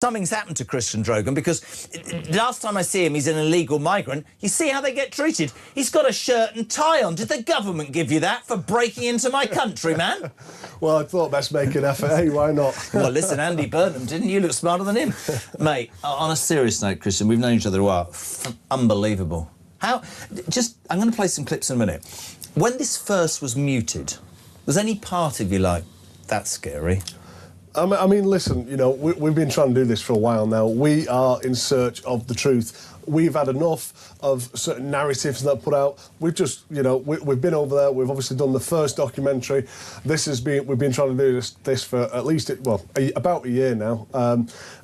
Something's happened to Christian Drogan because last time I see him, he's an illegal migrant. You see how they get treated? He's got a shirt and tie on. Did the government give you that for breaking into my country, man? Well, I thought best make an effort. Hey, why not? Well, listen, Andy Burnham, didn't you look smarter than him? Mate, on a serious note, Christian, we've known each other a while. Unbelievable. I'm going to play some clips in a minute. When this first was muted, was any part of you like, that's scary? I mean, listen, you know, we've been trying to do this for a while now. We are in search of the truth. We've had enough of certain narratives that are put out. We've just, you know, we've been over there. We've obviously done the first documentary. We've been trying to do this for at least, about a year now.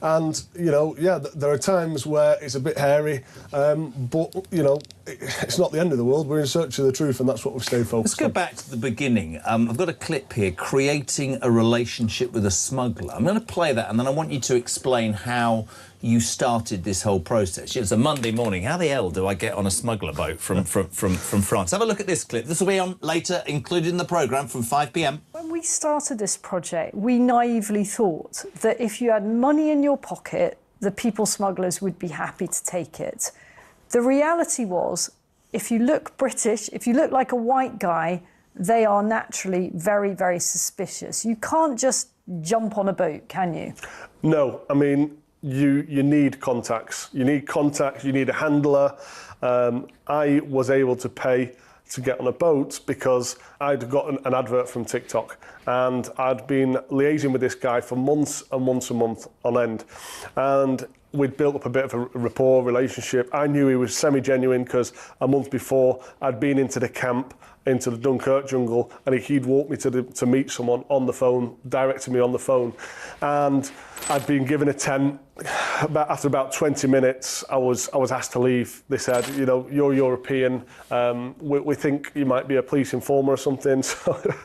And, you know, yeah, there are times where it's a bit hairy, but, you know, it's not the end of the world. We're in search of the truth, and that's what we've stayed focused on. Let's go back to the beginning. I've got a clip here, creating a relationship with a smuggler. I'm going to play that, and then I want you to explain how you started this whole process. It's a Monday morning. How the hell do I get on a smuggler boat from France? Have a look at this clip. This will be on later, included in the programme from 5 p.m. When we started this project, we naively thought that if you had money in your pocket, the people smugglers would be happy to take it. The reality was, if you look British, if you look like a white guy, they are naturally very, very suspicious. You can't just jump on a boat, can you? No, I mean, you need contacts. You need contacts, you need a handler. I was able to pay to get on a boat because I'd got an advert from TikTok, and I'd been liaising with this guy for months and months and months on end. And we'd built up a bit of a rapport, relationship. I knew he was semi-genuine because a month before I'd been into the camp, into the Dunkirk jungle, and he'd walked me to meet someone on the phone, directed me on the phone. And I'd been given a tent. After about 20 minutes, I was asked to leave. They said, you know, you're European. We think you might be a police informer or something. So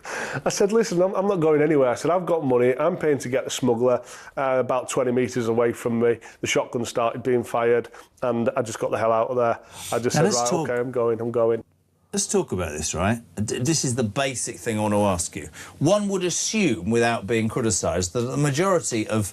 I said, listen, I'm not going anywhere. I said, I've got money. I'm paying to get the smuggler about 20 metres away from me. The shotgun started being fired, and I just got the hell out of there. I just said, right, OK, I'm going. Let's talk about this, right? This is the basic thing I want to ask you. One would assume, without being criticised, that the majority of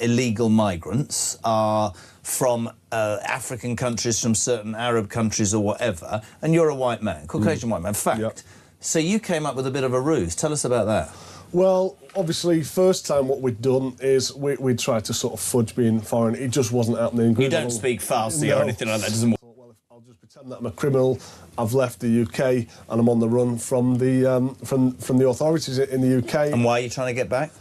illegal migrants are from African countries, from certain Arab countries or whatever, and you're a white man, Caucasian white man. Fact. Yep. So you came up with a bit of a ruse. Tell us about that. Well, obviously, first time what we'd done is we'd tried to sort of fudge being foreign. It just wasn't happening. You don't speak Farsi or anything like that, doesn't it? I'll just pretend that I'm a criminal. I've left the UK and I'm on the run from the authorities in the UK. And why are you trying to get back?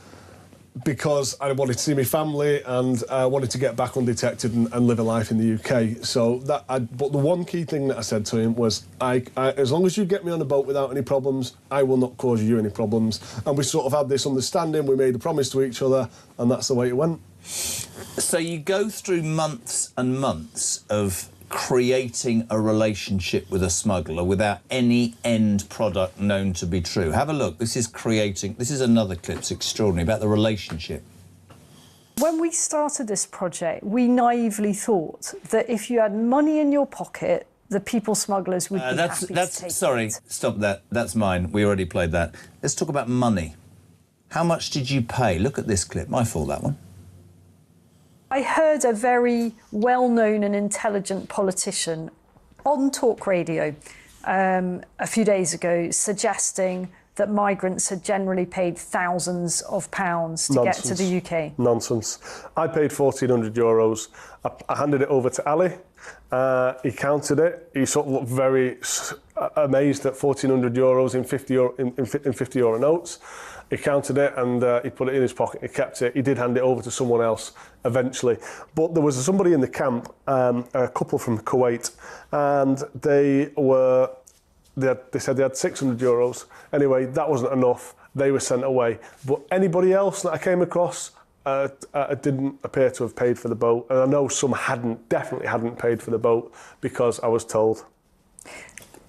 Because I wanted to see my family, and I wanted to get back undetected and live a life in the UK. So but the one key thing that I said to him was, as long as you get me on a boat without any problems, I will not cause you any problems. And we sort of had this understanding. We made a promise to each other, and that's the way it went. So you go through months and months of creating a relationship with a smuggler without any end product known to be true. Have a look. This is another clip. It's extraordinary about the relationship. When we started this project, we naively thought that if you had money in your pocket, the people smugglers would be happy to take Sorry, it. stop that. That's mine. We already played that. Let's talk about money. How much did you pay? Look at this clip. My fault, that one. I heard a very well-known and intelligent politician on talk radio a few days ago suggesting that migrants had generally paid thousands of pounds to get to the UK. Nonsense. I paid €1,400. I handed it over to Ali. He counted it. He sort of looked very amazed at €1,400 in 50 euro notes. He counted it and he put it in his pocket. He kept it. He did hand it over to someone else eventually. But there was somebody in the camp, a couple from Kuwait, and they said they had €600. Anyway, that wasn't enough. They were sent away. But anybody else that I came across didn't appear to have paid for the boat. And I know some definitely hadn't paid for the boat because I was told.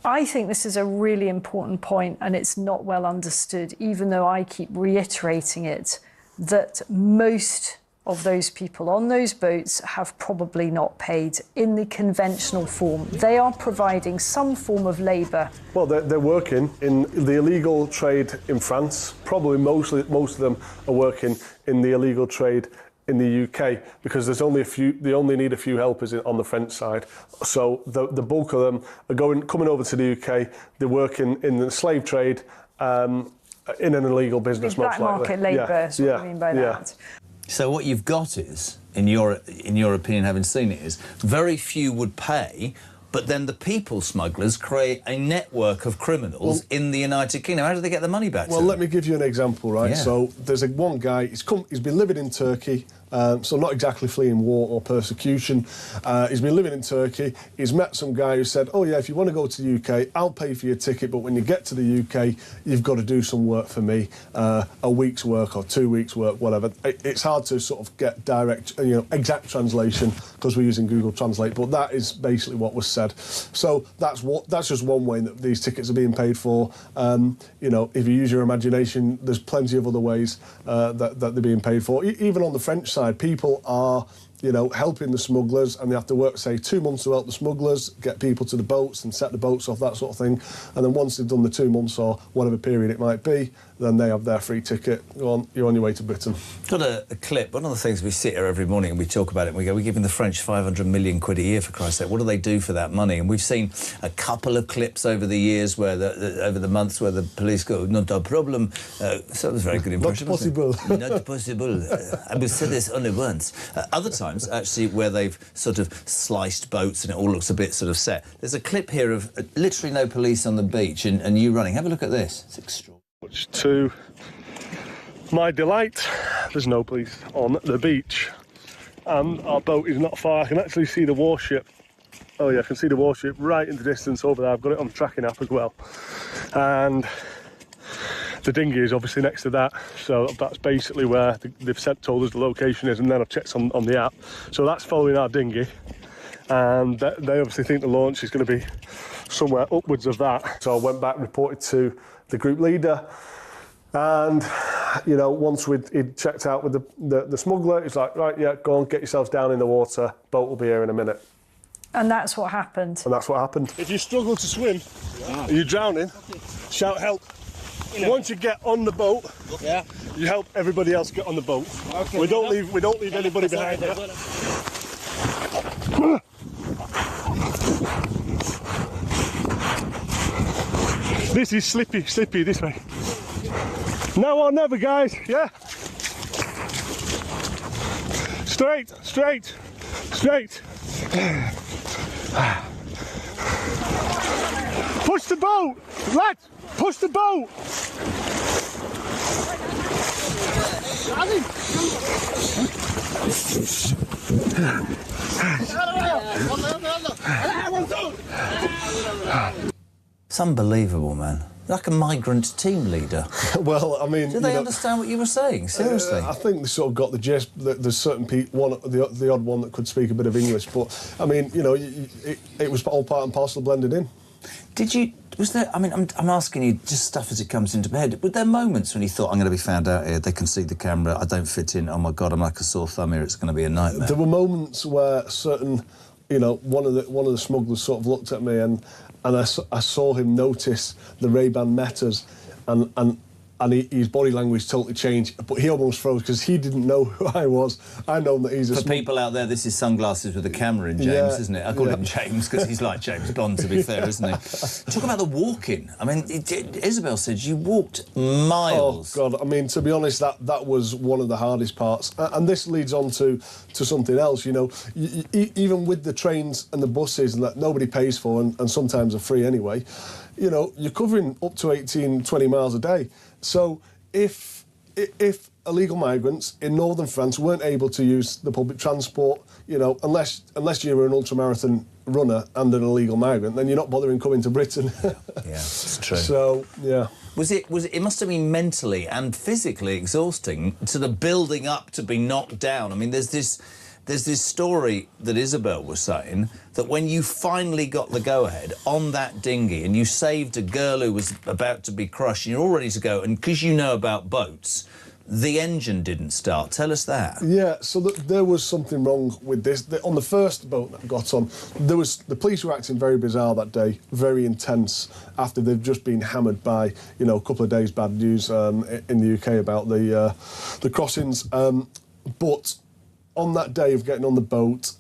I think this is a really important point, and it's not well understood, even though I keep reiterating it, that most of those people on those boats have probably not paid in the conventional form. They are providing some form of labour. Well, they're working in the illegal trade in France. Probably most of them are working in the illegal trade in the UK because there's only a few. They only need a few helpers on the French side. So the bulk of them are coming over to the UK. They're working in the slave trade, in an illegal business, most likely. Black market labour. Is what I mean by that. So what you've got is, in your opinion, having seen it, is very few would pay. But then the people smugglers create a network of criminals in the United Kingdom. How do they get the money back? Well, let me give you an example, right? Yeah. So there's one guy. He's been living in Turkey. So not exactly fleeing war or persecution. He's been living in Turkey. He's met some guy who said, oh yeah, if you want to go to the UK, I'll pay for your ticket, but when you get to the UK, you've got to do some work for me, a week's work or 2 weeks' work, whatever. It's hard to sort of get direct, exact translation because we're using Google Translate, but that is basically what was said. So that's just one way that these tickets are being paid for. If you use your imagination, there's plenty of other ways that they're being paid for. Even on the French side, people are, helping the smugglers, and they have to work, say, 2 months to help the smugglers, get people to the boats and set the boats off, that sort of thing. And then once they've done the 2 months or whatever period it might be, then they have their free ticket. You're on your way to Britain. Got a clip. One of the things, we sit here every morning and we talk about it and we go, we're giving the French 500 million quid a year, for Christ's sake. What do they do for that money? And we've seen a couple of clips over the years where, over the months, where the police go, not a problem. So it was a very good impression. Not possible. Not possible. I will say this only once. Other times, actually, where they've sort of sliced boats and it all looks a bit sort of set. There's a clip here of literally no police on the beach and you running. Have a look at this. It's extraordinary. Which, to my delight, there's no police on the beach. And our boat is not far. I can actually see the warship. Oh yeah, I can see the warship right in the distance over there. I've got it on the tracking app as well. And the dinghy is obviously next to that. So that's basically where they've told us the location is, and then I've checked on the app. So that's following our dinghy. And they obviously think the launch is going to be somewhere upwards of that. So I went back and reported to the group leader, and once he'd checked out with the smuggler, he's like, right, yeah, go on, get yourselves down in the water, boat will be here in a minute. And that's what happened. And that's what happened. If you struggle to swim, you're drowning, shout help. Once you get on the boat, you help everybody else get on the boat. Okay. We don't leave anybody behind. This is slippy, this way. Now or never, guys, yeah? Straight. Push the boat, lad, push the boat. It's unbelievable, man. Like a migrant team leader. Well, I mean, do they understand what you were saying? Seriously, I think they sort of got the gist. There's certain people, the odd one that could speak a bit of English, but I mean, it was all part and parcel blended in. Was there? I mean, I'm asking you just stuff as it comes into my head. Were there moments when you thought, I'm going to be found out here? They can see the camera. I don't fit in. Oh my God, I'm like a sore thumb here. It's going to be a nightmare. There were moments where certain, one of the smugglers sort of looked at me and I saw him notice the Ray-Ban Metas and his body language totally changed, but he almost froze because he didn't know who I was. I know that he's a... For people out there, this is sunglasses with a camera in James, isn't it? I call him James because he's like James Bond, to be fair, isn't he? Talk about the walking. I mean, Isabel said you walked miles. Oh, God, I mean, to be honest, that was one of the hardest parts. And this leads on to something else, even with the trains and the buses that nobody pays for and sometimes are free anyway, you're covering up to 18, 20 miles a day. So if illegal migrants in northern France weren't able to use the public transport, unless you were an ultramarathon runner and an illegal migrant, then you're not bothering coming to Britain. Yeah, it's true. So, yeah. It must have been mentally and physically exhausting, sort of building up to be knocked down. I mean, there's this story that Isabel was saying that when you finally got the go-ahead on that dinghy and you saved a girl who was about to be crushed and you're all ready to go, and because you know about boats, the engine didn't start. Tell us that. Yeah, so there was something wrong with this. On the first boat that I got on, the police were acting very bizarre that day, very intense, after they've just been hammered by, a couple of days bad news in the UK about the crossings. But on that day of getting on the boat,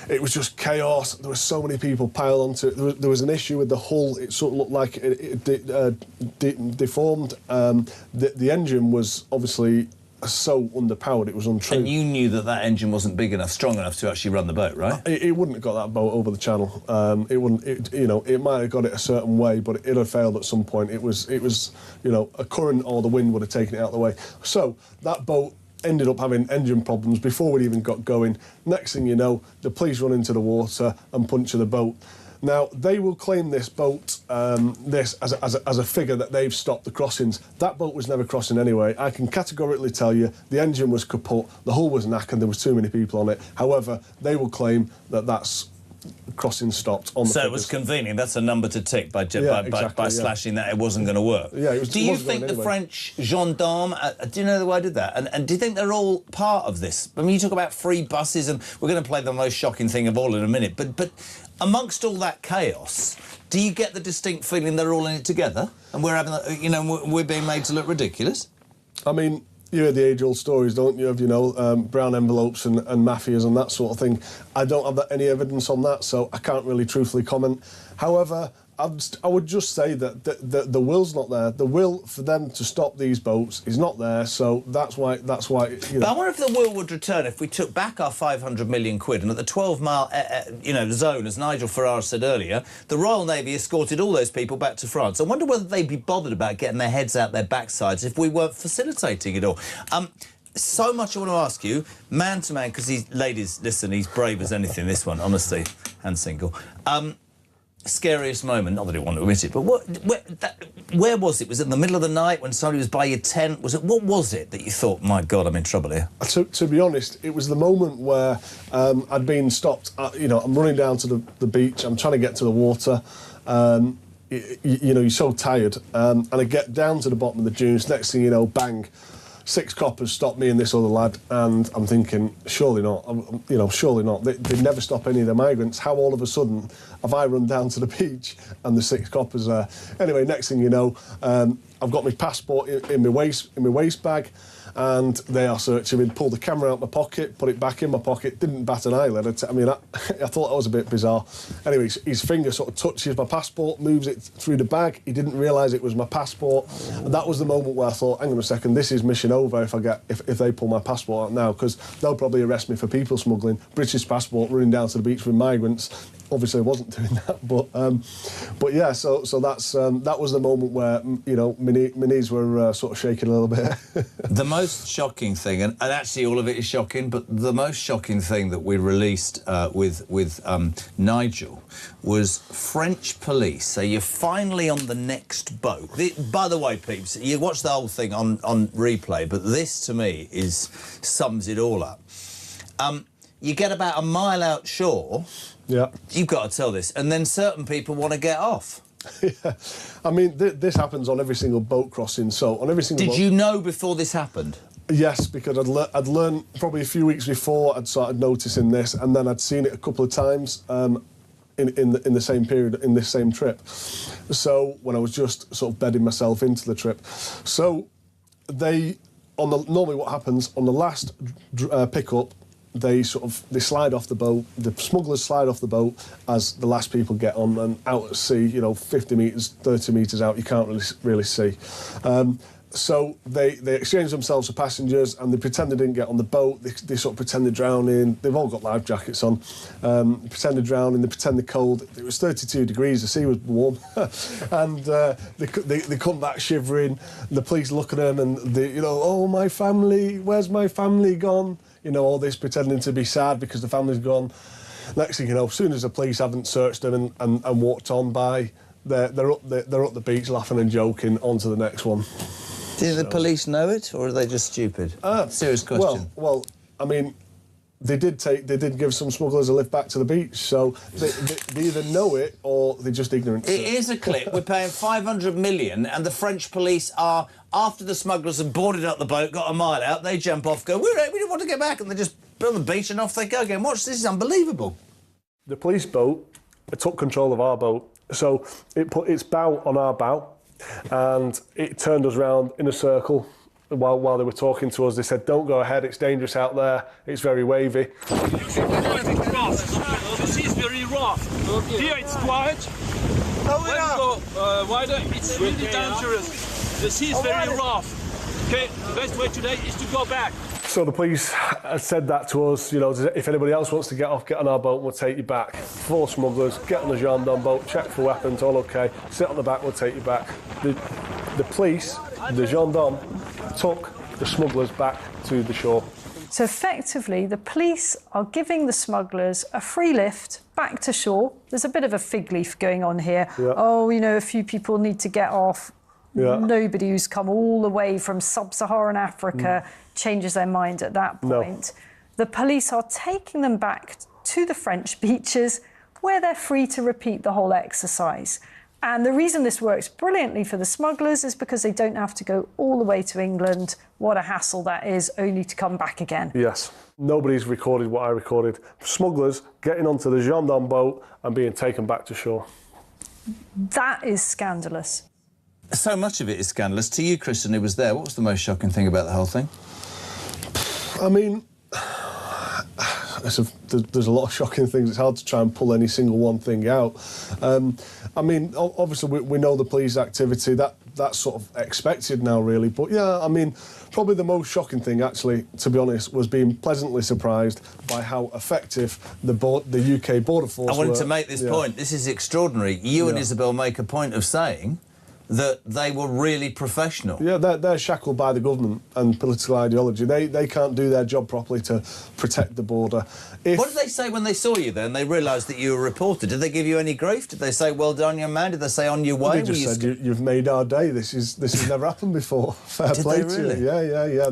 it was just chaos. There were so many people piled onto it. There was an issue with the hull. It sort of looked like it deformed. The engine was obviously so underpowered, it was untrue. And you knew that engine wasn't big enough, strong enough to actually run the boat, right? It wouldn't have got that boat over the channel. It wouldn't. It might have got it a certain way, but it'd have failed at some point. It was, a current or the wind would have taken it out of the way. So that boat ended up having engine problems before we'd even got going. Next thing you know, the police run into the water and puncture the boat. Now, they will claim this boat, this as a figure that they've stopped the crossings. That boat was never crossing anyway. I can categorically tell you the engine was kaput, the hull was knackered, there was too many people on it. However, they will claim that that's crossing stopped on the So it was convenient. That's a number to tick by slashing that it wasn't going to work. Yeah, it was. Do you think the French gendarmes, do you know why I did that? And do you think they're all part of this? I mean, you talk about free buses, and we're going to play the most shocking thing of all in a minute, but amongst all that chaos, do you get the distinct feeling they're all in it together and we're having, we're being made to look ridiculous? I mean, you hear the age-old stories, don't you, of, brown envelopes and mafias and that sort of thing. I don't have any evidence on that, so I can't really truthfully comment. However, I would just say that the will's not there. The will for them to stop these boats is not there, so that's why. But I wonder if the will would return if we took back our 500 million quid and at the 12-mile, zone, as Nigel Farage said earlier, the Royal Navy escorted all those people back to France. I wonder whether they'd be bothered about getting their heads out their backsides if we weren't facilitating it all. So much I want to ask you, man to man, because ladies, listen, he's brave as anything, this one, honestly, and single. Scariest moment, not that I want to admit it, but where was it? Was it in the middle of the night when somebody was by your tent? What was it that you thought, my God, I'm in trouble here? To be honest, it was the moment where I'd been stopped. I'm running down to the beach. I'm trying to get to the water. You're so tired. And I get down to the bottom of the dunes. Next thing you know, bang. 6 coppers stopped me and this other lad, and I'm thinking, surely not. Surely not. They never stop any of the migrants. How all of a sudden have I run down to the beach and the 6 coppers there? Anyway, next thing you know, I've got my passport in my waist bag, and they are searching me. Pulled the camera out my pocket, put it back in my pocket. Didn't bat an eyelid. I thought that was a bit bizarre. Anyway, his finger sort of touches my passport, moves it through the bag. He didn't realise it was my passport. And that was the moment where I thought, hang on a second, this is mission over if they pull my passport out now, because they'll probably arrest me for people smuggling. British passport, running down to the beach with migrants. Obviously, I wasn't doing that, but yeah. So that was the moment where my knees were sort of shaking a little bit. The most shocking thing, and actually all of it is shocking, but the most shocking thing that we released with Nigel was French police. So you're finally on the next boat. By the way, peeps, you watch the whole thing on replay, but this to me sums it all up. You get about a mile out shore. Yeah. You've got to tell this, and then certain people want to get off. Yeah. I mean, this happens on every single boat crossing. So on every single. Did you know before this happened? Yes, because I'd learned probably a few weeks before. I'd started noticing this, and then I'd seen it a couple of times in the same period in this same trip. So when I was just sort of bedding myself into the trip, so normally what happens on the last pickup. They slide off the boat. The smugglers slide off the boat as the last people get on, and out at sea, 50 metres, 30 metres out, you can't really see. So they exchange themselves for passengers, and they pretend they didn't get on the boat. They sort of pretend they're drowning. They've all got life jackets on. Pretend they're drowning. They pretend they're cold. It was 32 degrees. The sea was warm, and they come back shivering. The police look at them, and oh, my family. Where's my family gone? All this pretending to be sad because the family's gone. Next thing you know, as soon as the police haven't searched them and walked on by, they're up the beach laughing and joking. On to the next one. Did the police know it, or are they just stupid? Serious question. Well, I mean, they did give some smugglers a lift back to the beach, so they either know it or they're just ignorant. It is a clip. We're paying 500 million, and the French police are, after the smugglers have boarded up the boat, got a mile out, they jump off, go, we don't want to get back, and they just build the beach and off they go again. Watch, this is unbelievable. The police boat took control of our boat, so it put its bow on our bow, and it turned us round in a circle, while they were talking to us, they said, "Don't go ahead. It's dangerous out there. It's very wavy." The sea is very rough. Here it's quiet. When you go wider, it's really dangerous. The sea is very rough. Okay, the best way today is to go back. So the police said that to us, you know, if anybody else wants to get off, get on our boat, we'll take you back. 4 smugglers, get on the gendarme boat, check for weapons, all okay, sit on the back, we'll take you back. The police, the gendarme, took the smugglers back to the shore. So effectively, the police are giving the smugglers a free lift back to shore. There's a bit of a fig leaf going on here. Yeah. Oh, you know, a few people need to get off. Yeah. Nobody who's come all the way from sub-Saharan Africa changes their mind at that point. No. The police are taking them back to the French beaches where they're free to repeat the whole exercise. And the reason this works brilliantly for the smugglers is because they don't have to go all the way to England. What a hassle that is, only to come back again. Yes. Nobody's recorded what I recorded. Smugglers getting onto the gendarme boat and being taken back to shore. That is scandalous. So much of it is scandalous. To you, Christian, who was there, what was the most shocking thing about the whole thing? I mean, there's a lot of shocking things. It's hard to try and pull any single one thing out. I mean, obviously, we know the police activity. That's sort of expected now, really. But, yeah, I mean, probably the most shocking thing, actually, to be honest, was being pleasantly surprised by how effective the UK border force I wanted to make this point. This is extraordinary. You and Isabel make a point of saying that they were really professional. Yeah, they're shackled by the government and political ideology. They can't do their job properly to protect the border. What did they say when they saw you then? They realised that you were a reporter. Did they give you any grief? Did they say, "Well done, young man"? Did they say, "On your way"? They just said, "You've made our day. This has never happened before." Fair play to you. Yeah.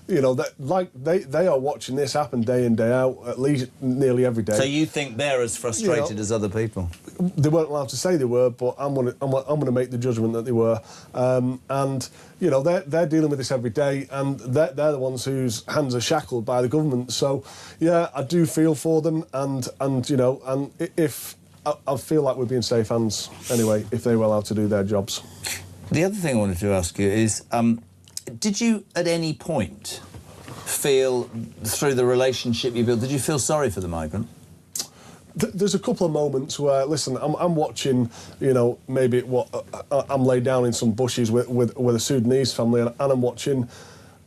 They are watching this happen day in, day out, at least nearly every day. So you think they're as frustrated as other people? They weren't allowed to say they were, but I'm gonna make the judgment that they were. And you know, they're dealing with this every day, and they're the ones whose hands are shackled by the government. So yeah, I do feel for them, and you know, and if I feel like we'd be in safe hands anyway if they were allowed to do their jobs. The other thing I wanted to ask you is, did you at any point feel, through the relationship you built, did you feel sorry for the migrant? There's a couple of moments where, listen, I'm watching, you know, maybe I'm laid down in some bushes with a Sudanese family, and I'm watching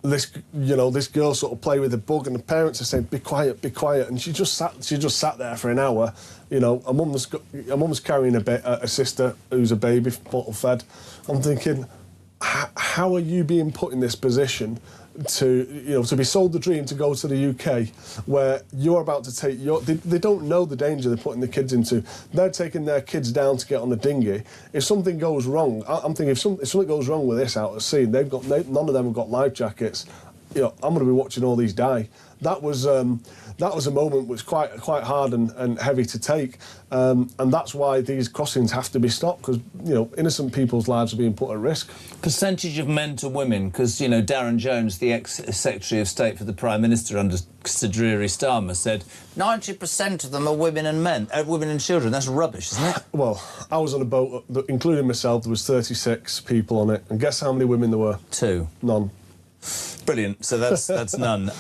this, you know, this girl sort of play with a bug, and the parents are saying, be quiet, and she just sat there for an hour. You know, a mum was carrying a sister who's a baby, bottle fed. I'm thinking, how are you being put in this position to be sold the dream to go to the UK, where you're about to take they don't know the danger they're putting the kids into. They're taking their kids down to get on the dinghy. If something goes wrong, I'm thinking if something goes wrong with this out at sea, none of them have got life jackets. You know, I'm going to be watching all these die. That was a moment which was quite hard and heavy to take, and that's why these crossings have to be stopped, because, you know, innocent people's lives are being put at risk. Percentage of men to women, because, you know, Darren Jones, the ex-Secretary of State for the Prime Minister under Sir Dreary Starmer, said 90% of them are women and men, women and children. That's rubbish, isn't it? Well, I was on a boat, including myself, there was 36 people on it, and guess how many women there were? 2. None. Brilliant. So that's none.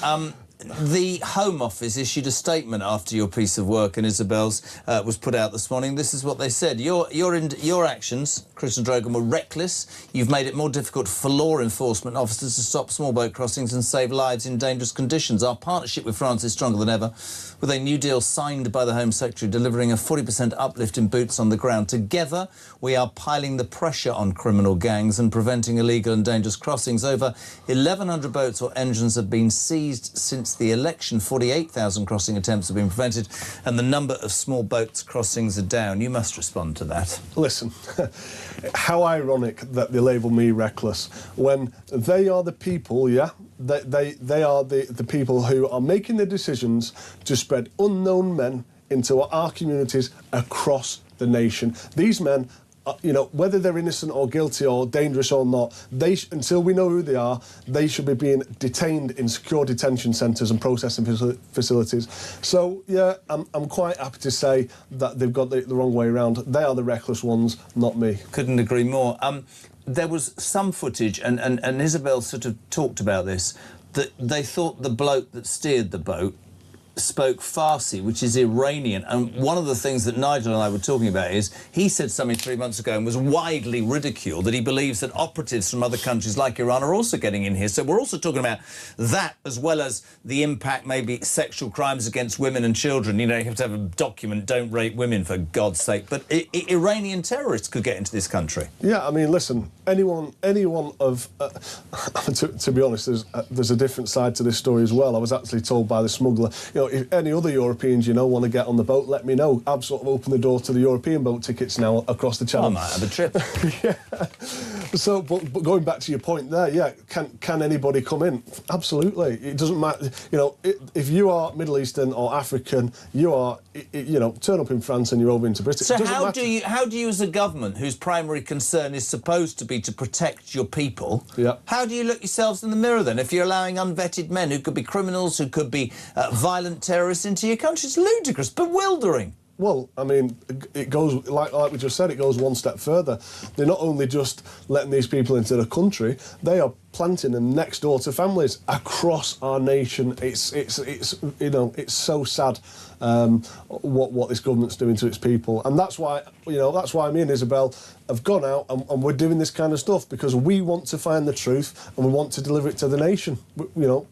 The Home Office issued a statement after your piece of work and Isabel's was put out this morning. This is what they said. Your actions, Christian Drogan, were reckless. You've made it more difficult for law enforcement officers to stop small boat crossings and save lives in dangerous conditions. Our partnership with France is stronger than ever, with a new deal signed by the Home Secretary delivering a 40% uplift in boots on the ground. Together, we are piling the pressure on criminal gangs and preventing illegal and dangerous crossings. Over 1,100 boats or engines have been seized since the election. 48,000 crossing attempts have been prevented, and the number of small boats crossings are down. You must respond to that. Listen, how ironic that they label me reckless when they are the people, they are the people who are making the decisions to spread unknown men into our communities across the nation. These men, you know, whether they're innocent or guilty or dangerous or not, until we know who they are, they should be being detained in secure detention centres and processing facilities. So, yeah, I'm quite happy to say that they've got the wrong way around. They are the reckless ones, not me. Couldn't agree more. there was some footage, and Isabel sort of talked about this, that they thought the bloke that steered the boat spoke Farsi, which is Iranian. And one of the things that Nigel and I were talking about is he said something 3 months ago and was widely ridiculed that he believes that operatives from other countries like Iran are also getting in here. So we're also talking about that, as well as the impact, maybe sexual crimes against women and children. You know, you have to have a document, don't rape women, for God's sake. But Iranian terrorists could get into this country. Yeah, I mean, listen, anyone of... to be honest, there's a different side to this story as well. I was actually told by the smuggler, you know, if any other Europeans, you know, want to get on the boat, let me know. I've sort of opened the door to the European boat tickets now across the channel. I might have a trip. Yeah. So, but going back to your point there, yeah, can anybody come in? Absolutely. It doesn't matter. You know, if you are Middle Eastern or African, you are, you know, turn up in France and you're over into Britain. So how do you, as a government whose primary concern is supposed to be to protect your people, how do you look yourselves in the mirror then if you're allowing unvetted men who could be criminals, who could be violent terrorists into your country? It's ludicrous, bewildering. Well, I mean, it goes, like we just said, it goes one step further. They're not only just letting these people into the country, they are planting them next door to families across our nation. It's you know, it's so sad what this government's doing to its people. And that's why, you know, that's why me and Isabel have gone out and we're doing this kind of stuff, because we want to find the truth and we want to deliver it to the nation, you know.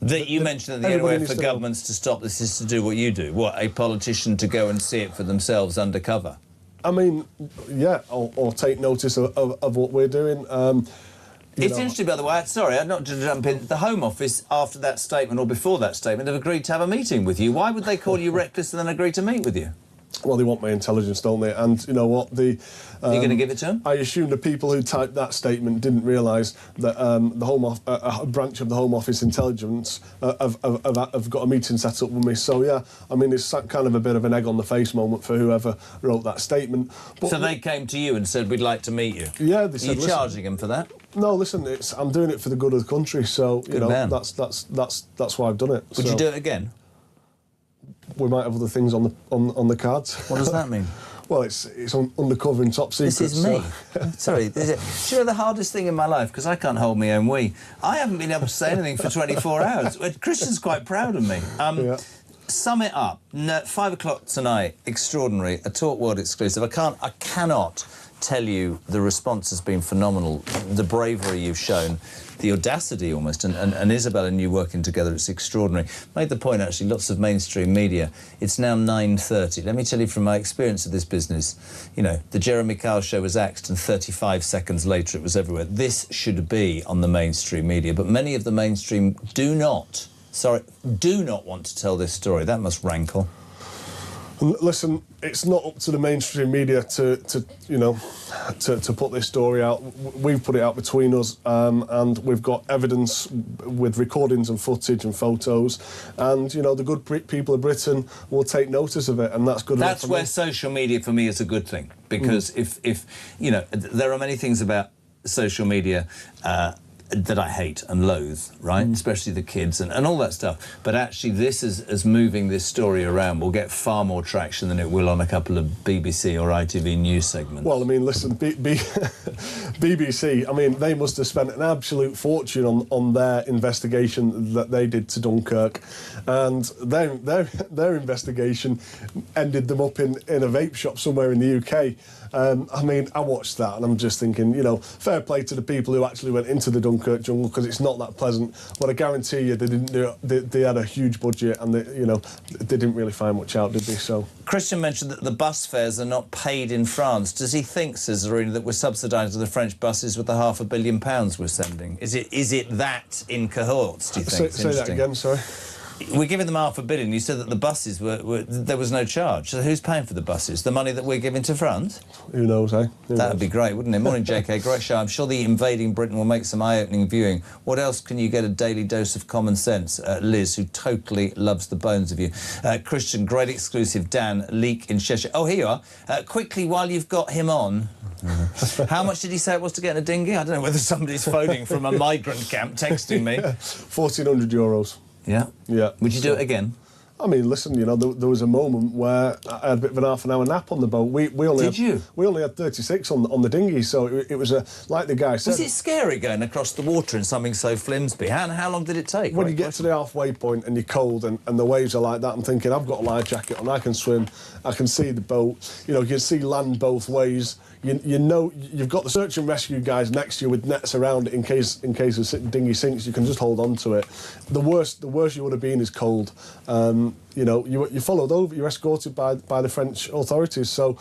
That you mentioned that the only way for governments to stop this is to do what you do. What, a politician to go and see it for themselves undercover? I mean, yeah, or take notice of what we're doing. It's interesting, by the way, sorry, not to jump in, the Home Office, after that statement or before that statement, have agreed to have a meeting with you. Why would they call you reckless and then agree to meet with you? Well, they want my intelligence, don't they? And you know what? Are you going to give it to them? I assume the people who typed that statement didn't realise that a branch of the Home Office intelligence have got a meeting set up with me. So yeah, I mean, it's kind of a bit of an egg on the face moment for whoever wrote that statement. But so they came to you and said, "We'd like to meet you." Yeah, they said. Are you charging them for that? No, listen, I'm doing it for the good of the country. So you know, that's why I've done it. Would you do it again? We might have other things on the cards. What does that mean? Well, it's undercover and top secret. This is me. Sorry, do you know the hardest thing in my life, because I can't hold my own wee, I haven't been able to say anything for 24 hours. Christian's quite proud of me. Sum it up. 5 o'clock tonight, extraordinary, a Talk World exclusive. I cannot tell you the response has been phenomenal. The bravery you've shown, the audacity almost, and Isabel and you working together, it's extraordinary. Made the point, actually, lots of mainstream media. It's now 9:30. Let me tell you from my experience of this business, you know, the Jeremy Kyle show was axed and 35 seconds later it was everywhere. This should be on the mainstream media, but many of the mainstream do not want to tell this story. That must rankle. Listen, it's not up to the mainstream media to put this story out. We've put it out between us, and we've got evidence with recordings and footage and photos. And you know, the good people of Britain will take notice of it, and that's good. That's where social media for me is a good thing, because if you know, there are many things about social media that I hate and loathe, right? Especially the kids and all that stuff. But actually, this is moving this story around will get far more traction than it will on a couple of BBC or ITV news segments. Well, I mean, listen, BBC, I mean, they must have spent an absolute fortune on their investigation that they did to Dunkirk. And their investigation ended them up in a vape shop somewhere in the UK. I mean, I watched that and I'm just thinking, you know, fair play to the people who actually went into the Dunkirk jungle, because it's not that pleasant. But I guarantee you, they didn't do it. They had a huge budget, and they didn't really find much out, did they? So Christian mentioned that the bus fares are not paid in France. Does he think, says Zarina, that we're subsidising the French buses with the £500 million we're sending? Is it that in cohorts? Do you think? Say that again. Sorry. We're giving them £500 million. You said that the buses there was no charge. So who's paying for the buses? The money that we're giving to France? Who knows, eh? That'd be great, wouldn't it? Morning, JK. Great show. I'm sure the Invading Britain will make some eye-opening viewing. What else can you get a daily dose of common sense? Liz, who totally loves the bones of you. Christian, great exclusive. Dan, leak in Cheshire. Oh, here you are. Quickly, while you've got him on, how much did he say it was to get in a dinghy? I don't know whether somebody's phoning from a migrant camp texting me. €1,400. Yeah? Yeah. Would you do it again? I mean, listen, you know, there was a moment where I had a bit of an half-an-hour nap on the boat. We only had 36 on the dinghy, so it was like the guy said. Was it scary going across the water in something so flimsy? How long did it take? When you get to the halfway point and you're cold and the waves are like that, I'm thinking, I've got a life jacket on, I can swim, I can see the boat, you know, you can see land both ways. You know, you've got the search and rescue guys next to you with nets around it in case the dinghy sinks. You can just hold on to it. The worst you would have been is cold. You know, you're followed over, you're escorted by the French authorities. So,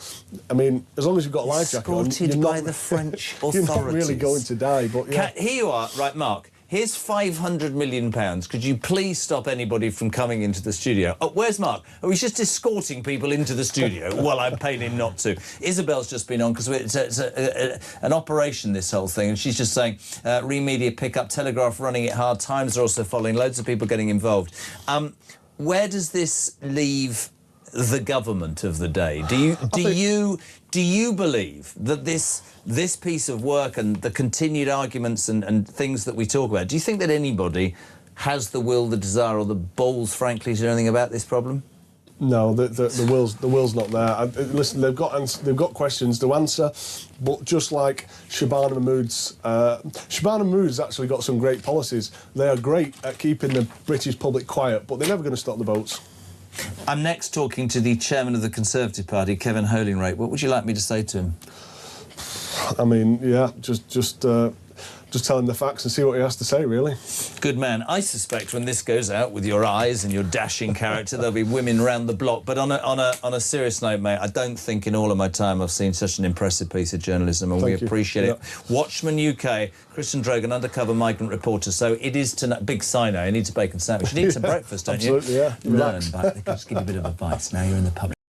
I mean, as long as you've got a life jacket on, escorted by the French authorities. You're not really going to die. But yeah. Here you are, right, Mark. Here's £500 million. Could you please stop anybody from coming into the studio? Oh, where's Mark? Oh, he's just escorting people into the studio. Well, I'm paying him not to. Isabel's just been on because it's an operation, this whole thing, and she's just saying, Remedia pick up, Telegraph running it hard, Times are also following, loads of people getting involved. Where does this leave the government of the day? Do you believe that this piece of work and the continued arguments and things that we talk about, do you think that anybody has the will, the desire, or the balls, frankly, to do anything about this problem? No, the will's not there. Listen, they've got questions to answer, but just like Shabana Mahmood's actually got some great policies. They are great at keeping the British public quiet, but they're never going to stop the boats. I'm next talking to the chairman of the Conservative Party, Kevin Holinrate. What would you like me to say to him? I mean, yeah, just tell him the facts and see what he has to say, really. Good man. I suspect when this goes out with your eyes and your dashing character, there'll be women round the block. But on a serious note, mate, I don't think in all of my time I've seen such an impressive piece of journalism, and we appreciate it. Watchman UK, Christian Drogan, undercover migrant reporter. So it is tonight. Big signo. You need a bacon sandwich. You need some breakfast, don't you? Absolutely, yeah. Learn, but they can just give you a bit of advice. Now you're in the public.